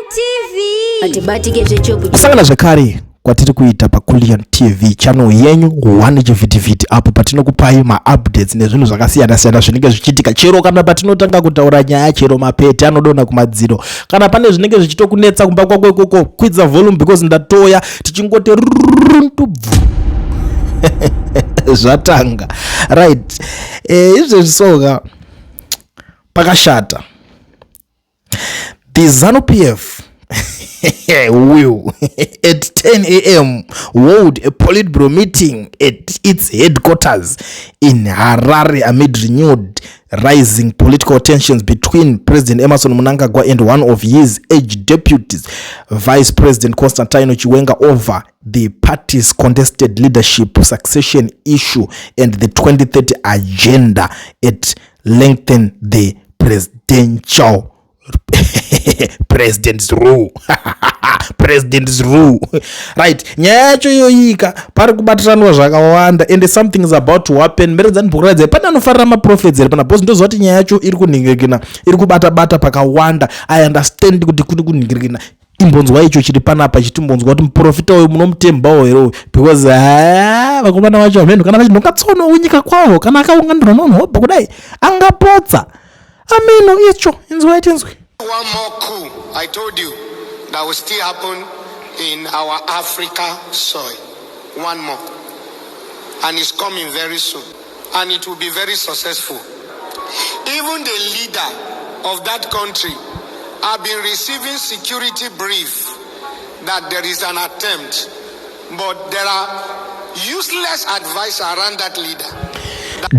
TV. Sangana zvakare kwatiri kuita paKulian TV channel yenyu one chivhitivhiti apo patinokupai maupdates nezvinhu zvakasiyana siyana zvinenge zvichiitika chero kana patinotanga kutaura nyaya chero mapete anodonha kumadziro kana pane zvinenge zvichitokunetsa kumba kwako ikoko kwidza volume because ndatoya tichingoti runtubvu zvatanga right izvezvi soka pakashata the ZANU-PF will at 10 a.m. hold a Politburo meeting at its headquarters in Harare amid renewed rising political tensions between President Emmerson Mnangagwa and one of his aged deputies, Vice President Constantino Chiwenga, over the party's contested leadership succession issue and the 2030 agenda. It lengthened the presidential president's rule president's rule right nyaya yacho yoyika pari kubatiranwa zvakawanda and something is about to happen. Meredzani bhukuradze pana anofarira maprofits here pana boss ndozoti nyaya yacho iri kunhingirikina iri kubata pakawanda. I understand kuti kuri kunhingirikina imbonzwa icho chiri panapa chitimbonzwa kuti muprofita uyu munomutembawo here because vakomana vacho hameno kana vachinongatsono unyika kwavo kana akaunganirwa nonhobva kudai angapotsa ameno icho inzwa itinzwi. One more coup, I told you, that will still happen in our Africa soil. One more. And it's coming very soon. And it will be very successful. Even the leader of that country have been receiving security brief that there is an attempt. But there are useless advice around that leader.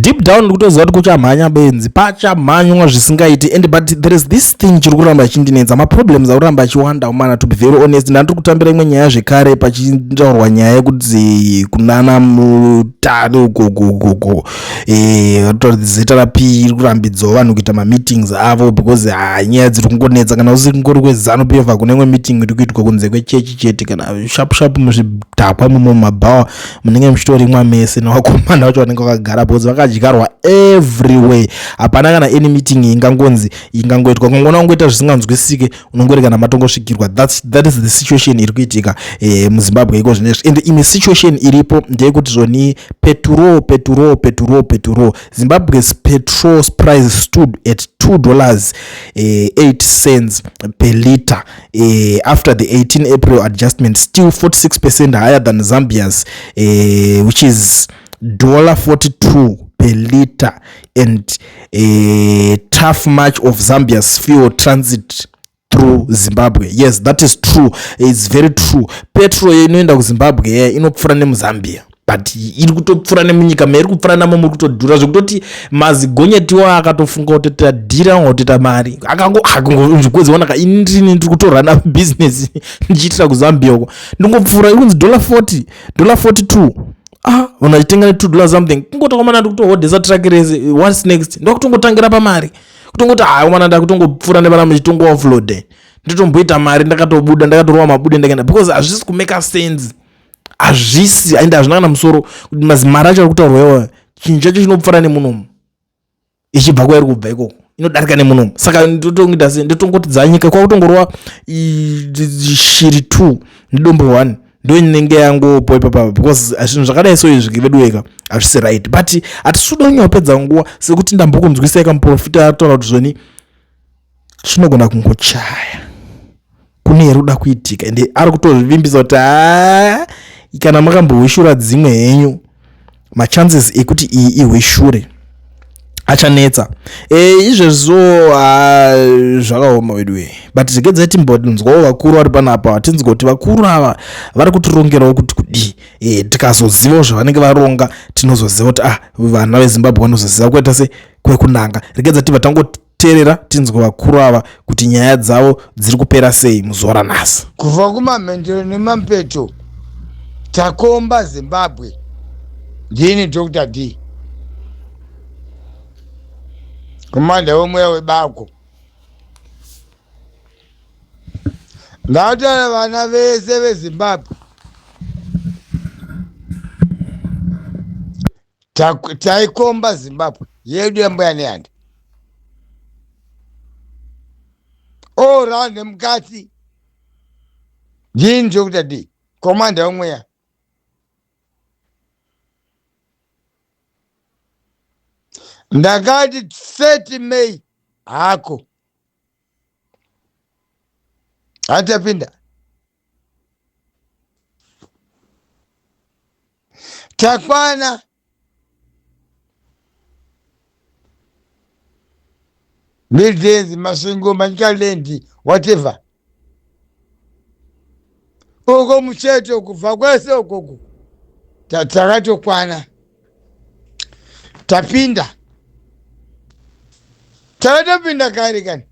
Deep down kutoziva kuti kuchamhanya benzi pachamhanywa zvisingaiti and but there is this thing chiri kuramba chindinetsa maproblems akuramba achiwanda umana to be very honest. Ndandiri kutambira imwe nyaya zvekare pachitaurwa nyaya yekuti kunana mutare ugogogogo zita rapi iri kurambidzawo vanhu kuita mameetings avo because nyaya dziri kungonetsa kana usiri kungori kweZANU-PF kune imwe meeting iri kuitwa kunze kwechechi chete kana shapu muzvidhakwa mumabhawa munenge muchitori mwamese nevakomana vacho vanenge vakagara because vakadyarwa everywhere. Hapana kana any meeting ingangoitwa kungona kungoita zvisinganzwisike unongori kana matongosvikirwa. That is the situation iri kuitika muZimbabwe iko zvinezvi. And in the situation iripo ndeyekuti zvoni petrol Zimbabwe's petrol price stood at $2.08 per liter after the 18 April adjustment, still 46% higher than Zambia's which is $42 per liter, and a tough match of Zambia's fuel transit through Zimbabwe. Yes, that is true. It's very true. Petrol inoenda kuZimbabwe inopfuura nemuzambia but iri kutopfuura nemunyika meiri kupfuura namo muri kutodhura zvekutoti mazigonyetiwo akatofunga kuti tadhira ngotita mari akangozvikudziona ka indini ndiri kutorana business ndichiitira kuZambia uko ndingopfuura ikunzi $42 unachitenga $2 something kungotokomana ndikutohodhesa track race. What's next? Ndokutongotangira pamari kutongoti mwana ndakutongopfuura nepana muchitongo offload nditomboita mari ndakatobuda ndakatorwa mabude ndakaenda because hazvisi kumeka sense. Hazvisi ende hazvina kana musoro kuti mari acho ari kutaurwawo chinhu chacho chinopfuura nemunomu ichibva kwairi kubva ikoko inodarika nemunomu. Saka ndotongita sei ndotongoti dzanyika kwakutongorwa shiri 2 nedombo 1 ndo inenge yangopo ipapa because zvinhu zvakadai so izvi veduweka hazvisi right. But hatisuda kunyapedza nguva sekuti ndambokunzwisa muprofita ataura kuti zvoni zvinogona kungochaya kune ruda kuitika ende ari kutozvivimbisa kuti kana makamboweshura dzimwe henyu machances ekuti iyi ihweshure achanetsa izvezvo zvakaoma wedwe. But zvikedzai timbonzwawo vakuru vari panapa hatinzwa kuti vakuru ava vari kutirongerawo kuti kudi tikazozivawo zvavanenge varonga tinozoziva kuti vana veZimbabwe vanozoziva kuita se kwekunanga. Rekedza tibva tangoteerera tinzwa vakuru ava kuti nyaya dzavo dziri kupera sei muzuva ranhasi. Kubva kumamhendero nemapeto takomba Zimbabwe ndini Dr. D komanda wemweya webako. Ngatana vana vese veZimbabwe taikomba Zimbabwe yedu yamboya neanda orande mukati ndini Dr. D komanda womweya ndakati 30 May hako atapinda takwana Midlands, Masungu, Manchalendi, whatever. Uko mcheto kufa kwese uko tatakato kwana tapinda takatapinda kari kani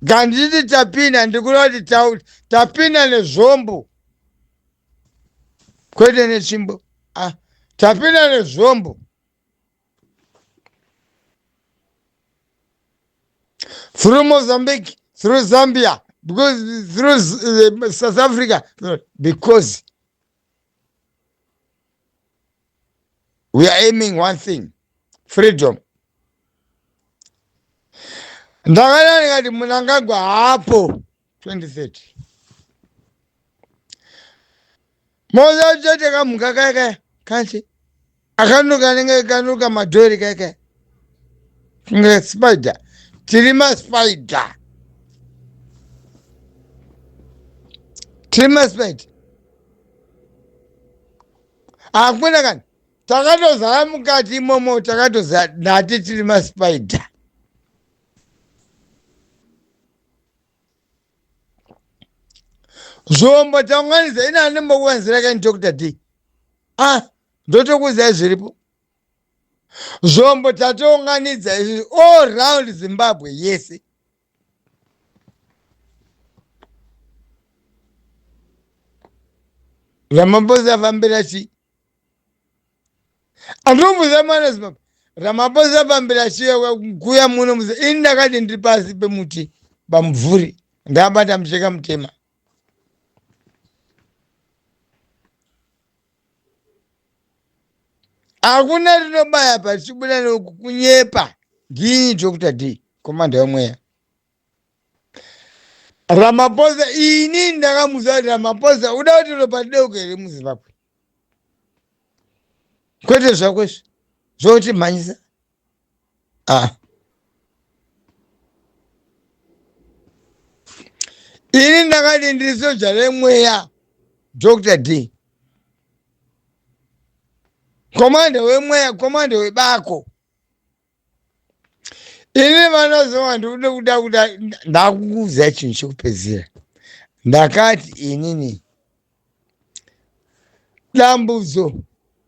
ganditi tapinda ndikuloti tapinda nezvombo kwete nechimbo tapinda nezvombo through Mozambique, through Zambia, because through South Africa, because we are aiming one thing, freedom. Ndakana ngati munangagwa hapo 2030. Moza chete kamuka kaka kanchi. Akanuka nenge kanuka madori kaka. Nge spider. Tirima spider. Tirima spider. Akuna kani. Takato za mukati momo takato za nati tirima spider. Zombo taunganiza ina nemba kuwanzira kani Dr. D. Ndoto kuza zviripo. Zombo taunganiza all round Zimbabwe, yes. Ramaphosa vambira chi. Andumbuza mana Zimbabwe. Ramaphosa vambira chi kuya muno muze indakati ndiri pasi pemuti pamvuri ndabata mucheka mutema. Akuna rinobaya pachibuda nokunyepa ndini Dr. D komanda womweya. Ramaphosa ini ndakamuza Ramaphosa uda kuti ropa doko here muZimbabwe. Kwete zvakwezvo zvokuti mhanyisa. Ini ndakati ndiri soja remweya Dr. D. Komanda wemweya, komanda webako. Ini vanozova ndikuda kuda ndakukuudza chinhu chokupedzisira. Ndakati inini dambudzo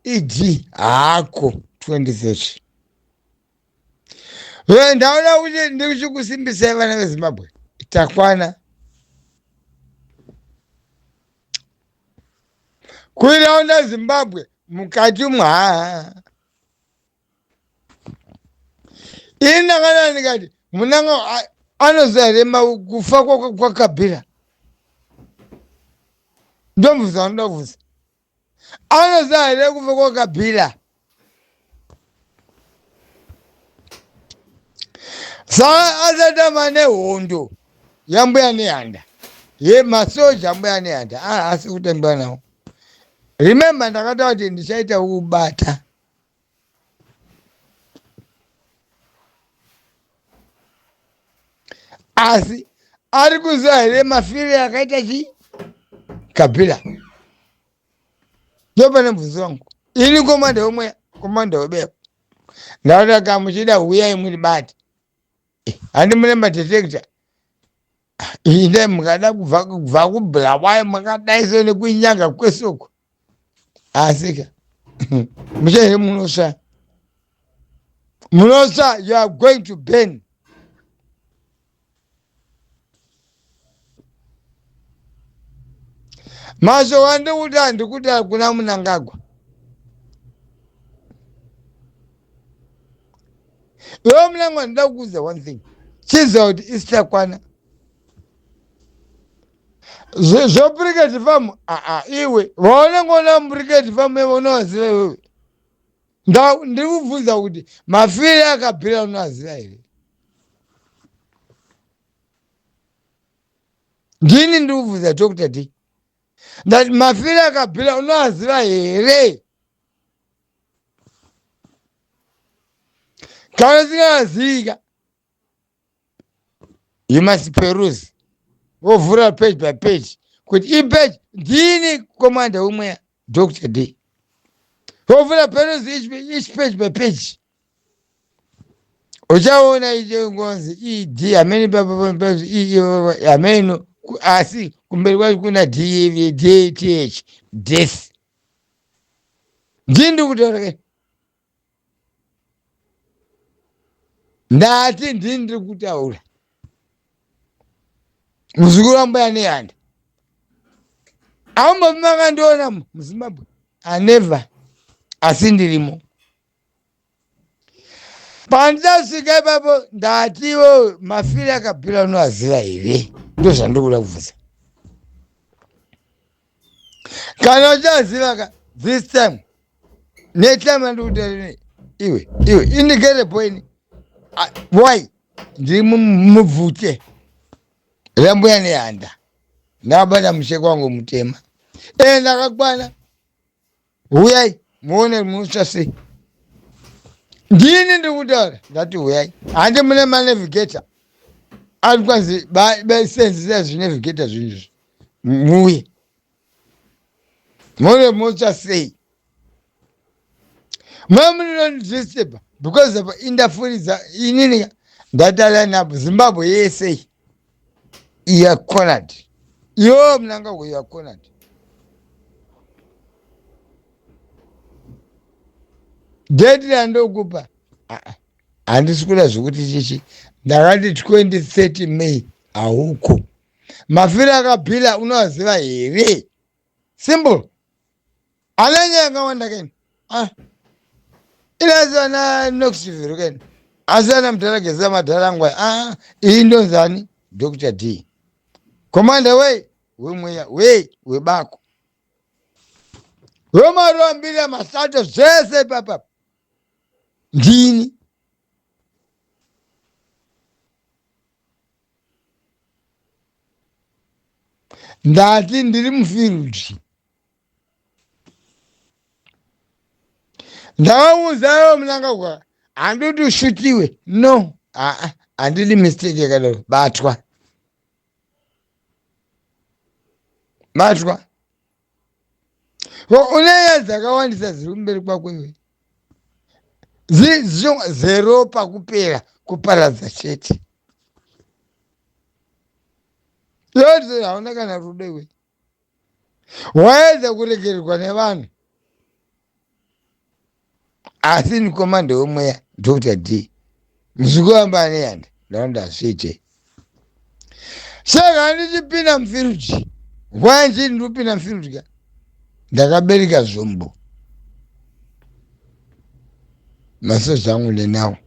idi hako 2030. Ndauda kuti ndikuchikusimbisai vana veZimbabwe. Takwana. Kuiraunda Zimbabwe mukati indakana ndikati munanga anozarema kufa kwakabhira. Ndomubvunza ndakubvunza. Anozarema kufa kwakabhira. Saka asatama nehondo yambuya nehanda. Masoja ambuya nehanda. Asi kutemba nawo. Remember ndakataura kuti ndichaita kubata. Asi ari kuziva here mafire akaita chi Kabila. Ndopane mubvunzo wangu. Ini komanda womweya, komanda webeko. Ndauda kama muchida uyai muri bati. Handi mune madetector. Inde mukada kubva kubulawayo makadaiso nekuinyanga kwesoko. Asika. Muchaire munosha. Munosha, you are going to burn. Masho wande kuti hakuna munangagwa. Iwe munangwa ndida kukuudza one thing. Chiziva kuti isitakwana. Zvobrigade farm iwe vaona ngona mubrigade farm evo unovaziva iwewe. Ndiri kubvunza kuti mafire akabhira unovaziva here. Ndini ndiri kubvunza Dr. D ndati Mafira Akabhila unoaziva here? Kana usingazika, you must peruse wovhura page by page kuti page ndini komanda umwe Dr. D. Wovhura peruse each page by page, uchaona icho ngonzi D amene ameno asi kumberi kwacho kuna DTH death. Ndindi kutaura ndati ndindi kutaura muzukuru wangu aneyanda aumbopi makandiona muZimbabwe? Never. Asi ndirimo. Pandasvika ipapo ndatiwo Mafira Akabhila unoaziva here? Ndo zvandikuda kubvunza. Kana uchaziva this time, next time andikutaura iwe indicate point. Why? Ndiri mubvute rambuya nehanda ndabata musheko wangu mutema ndakakwana uyai muone munotsva sei. Ndini ndikutaura ndati uyai, handi mune manavigata ari kwanzi basenzisa zvinavigata zvinizvo, muuye muone munotsva sei. Mamunonodisturba because of interference inini ndatala napo Zimbabwe yese iya cornered. Yo mnanga we are cornered. Deadline ndokupa. Andisikula zvokuti chichi ndakati 2030 May auko. Mafira Akabhila unoziva here? Simple. Alanya akawanda keni. Inazana nokusiviro keni. Asana mtalageza matalangwa. Indonzani Dr. D. Komanda we bako. Romaru ambile masato zese papa. Ndini. Ndati ndiri mufiruji. Ndawauzayo mnanga kwa anditi ushutiwe. No. Andili mistake yakadaro. Batwa. Uneya dzakawandisa ziri kumberi kwako iwe. Zero pakupera kuparadza chete. Yoti hauna kana rudo iwe. Waedza kuregererwa nevanhu. Asi ni komanda womweya Dr. D. Muzukuru wangu aneyanda ndandazvije. Saka ndichipinda mufiruji. Wanji ndopinda mufiruji. Ndakabereka zvombo. Masoja angu nenawo.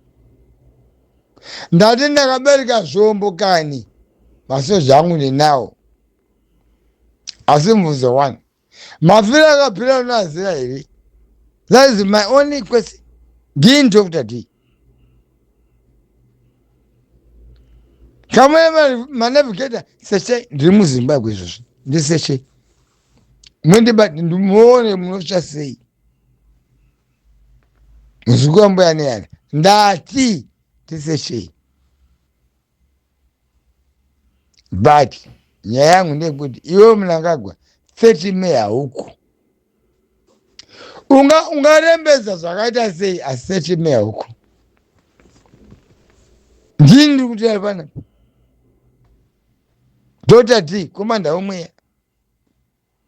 Ndati ndakabereka zvombo kani. Masoja angu nenawo. Asi mvuzo one. Mafira Akabhila unoaziva here? That is my only question. Ndini Dr. D. Kama manavigata seche ndiri muZimbabwe izvozvo. Ndiseche. Mwendibati ndimuone munotsva sei. Muzukuru wangu aneyanda ndati tiseche. But nyaya yangu ndeyekuti iwe Mnangagwa 30 May hauko. Ungarembedza zvakaita sei asi 30 May hauko. Ndini ndiri kutaura pana. Dr. D komanda womweya.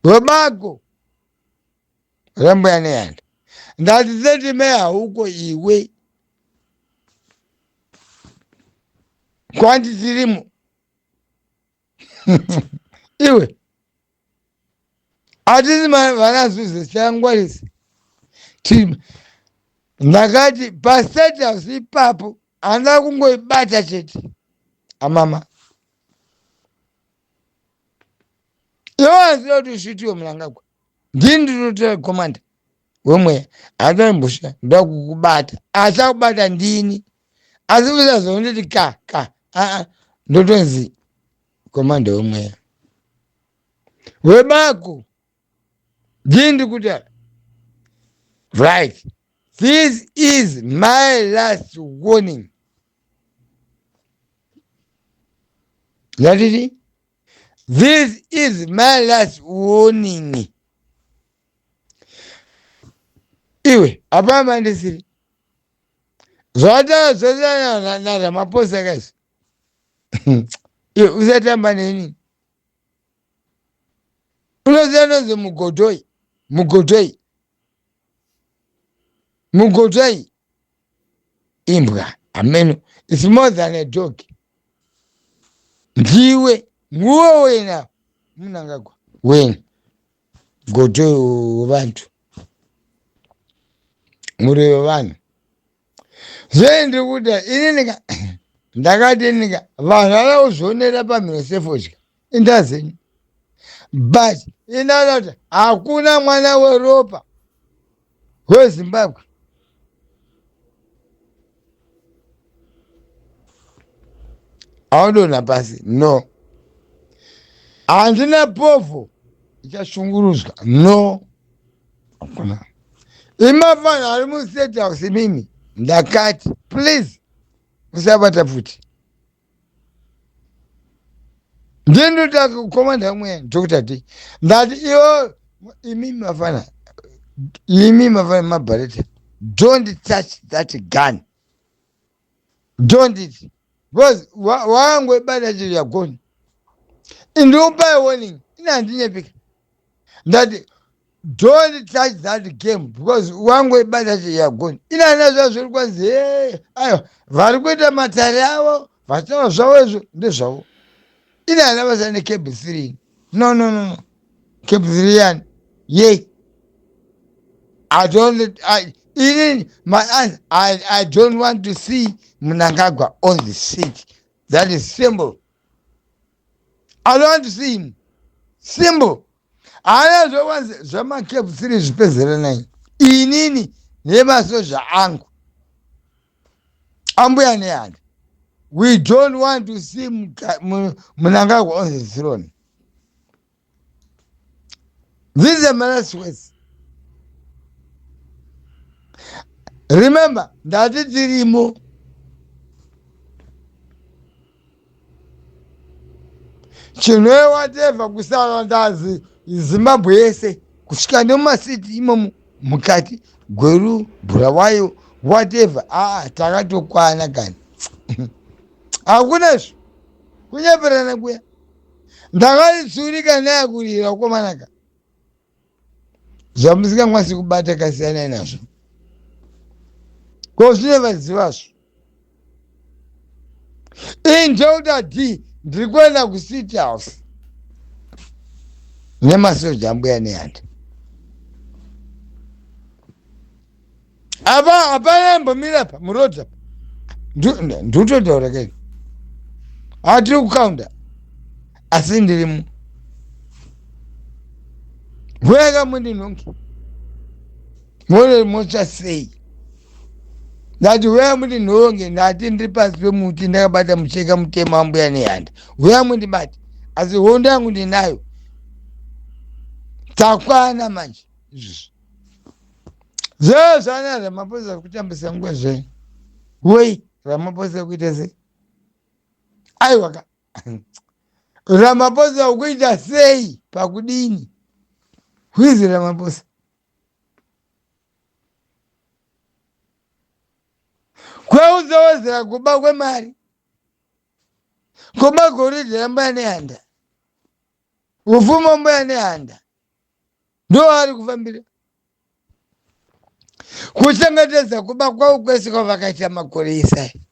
Webako rambuya nehanda ndati 30 May hauko iwe. Kwanti tirimo. Iwe atisi vanazuze changwarisi. Ndakati pastate house ipapo anda kungoibata chete. Amama. Iwo aziva kuti ushutiwe Mnangagwa. Ndini ndinotaura komanda womweya. Atambosha ndakukubata. Achakubata ndini. Asi usazonditi ka. Ndotonzi komanda womweya. webako ndindi kutala. Right, this is my last warning. That is it. This is my last warning. Iwe apama ndisiri zvata na Ramaphosa guys. Iwe usatamba neni unozanozi mugodoi imbwa ameno. It's more than a dog. Ndiwe nguwe wena munangagwa wena godoi wevantu muri wevanhu. Zvendi kuda ini ndakati nika vanhu vauzvionera pamhino sefodya indazenyu, but inalota hakuna mwana weropa weZimbabwe audona pasi. No, handina povo ichashungurudzwa. No, hakuna. Imafanhu ari mustate house mimi ndakati please usabata futi. Ndinotaka kukomanda mweya Dr. D ndati iwo imi mafana mabareta, don't touch that gun, don't it, because wangwe bada chiri yagoni indiupa warning ina handinyepika ndati don't touch that game because wangwe bada chiri yagoni ina hanazva zviri kwanzi ayo vari kuita matare avo vachava zvavo izvo ndezvavo ina hana basa necable 3. No cable 3 yani ye I don't want to see Mnangagwa on the seat. That is simple. I don't want to see him. Simple. I don't want Zama kept 3 special. Inini nema soja angu. Ambuya neanda. We don't want to see Mnangagwa on the throne. This is my last words. Remember, ndati tirimo chinwe whatever kusala ndazi Zimbabwe yese kusvika nemumasiti imomo mukati Gweru Bulawayo whatever takatokwana kani hakunazvo kunyeperana kuya ndakatsurika neyakurira komanaka zvamusingakwanisi kubata kasiyana nazvo kozvinevadzivazvo. In Dr. D ndiri kuenda kuCity House nemasoja ambuya nehanda. Hapana mbomira pa murodha pa nditotaura keni hatiri kukaunda asi ndirimo weka mundinhongi mone mocha sei ndati weya mundinhonge ndati ndiri pasi pemuti ndakabata mucheka mutema wambuya nehanda weya mundibati asi hondo yangu ndinayo takwana manje izvozvo zveyo zvana Ramaphosa kutambisa nguva zvenyu wei Ramaphosa kuita sei aiwaka Ramaphosa ukuita sei pakudini hwizi Ramaphosa kweuzowedzera kuba kwemari kuba goridhe rambuya nehanda ufumi wambuya nehanda ndo ari kufambira kuchengetedza kuba kwavo kwese kwavakaita makore isai.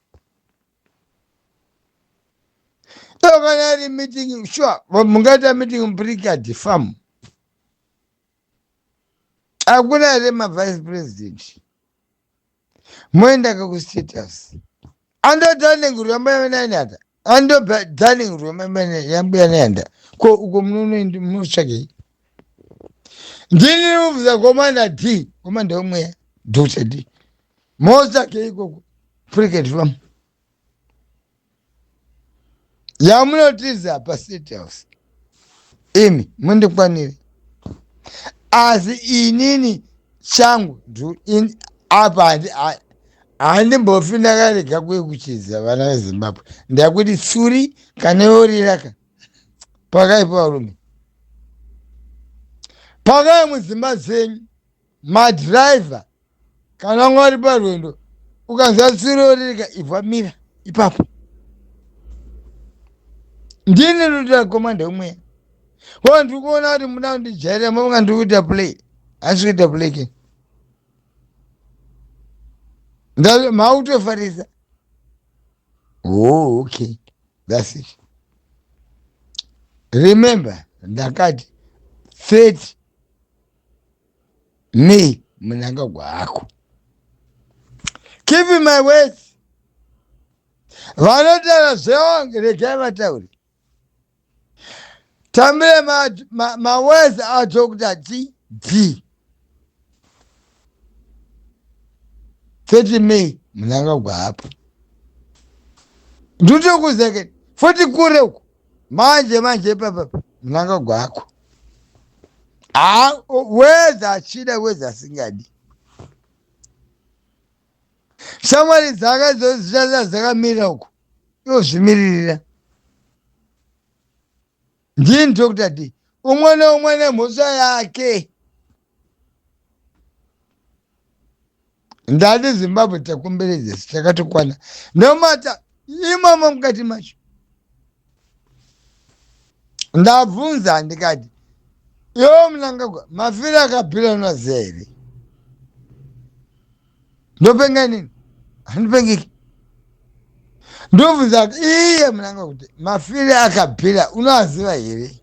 Kana ari meeting sure mungaita meeting muPrikard farm hakuna ere mavice president moendaka kuState House andodhaningurwa mbuya nehanda andodhaningurwa yambuya nehanda ko uko munotsvakei ndini mubvisa komanda D komanda wemweya Dr. D motsvakei ikoko Prikard farm yamunotiza paState House imi mundikwanire asi inini changu apa handimbofina karega kwekuchiza vana vezimbabwe ndakuti tsuri kaneoriraka pakaipa varume pakai mudzimba dzenyu madhiraivha kana mwari parwendo ukanzwa tsuri oririka ibva ipapo ndini ndoita komanda umweya ko ndiri kuona kuti muda kundijairira mavanga ndiri kuita play hasi kuita play ke mautofarisa okay, that's it. Remember ndakati 30 May Mnangagwa hako. Keep in my words. Vanotara zvewange regai vatauri. Tambire ma words acho kuta D. 30 May Mnangagwa hapo. Nduto kuzeke 40 kure uko. Manje papa Mnangagwa hako. Weza achida weza singadi. Shamwari dzaka dzozvichaza dzakamira uko yozvimiririra ndini tokutati umwe neumwe nemhosva yake. Ndati Zimbabwe takomberedza takatokwana nomata imomo mukati macho. Ndabvunza ndikati iwo Mnangagwa mafire akapira unoziya here? Ndopenga nini? Handipengiki. Ndobvunza kuti iye Mnangagwa kuti mafire akapira unoziva here?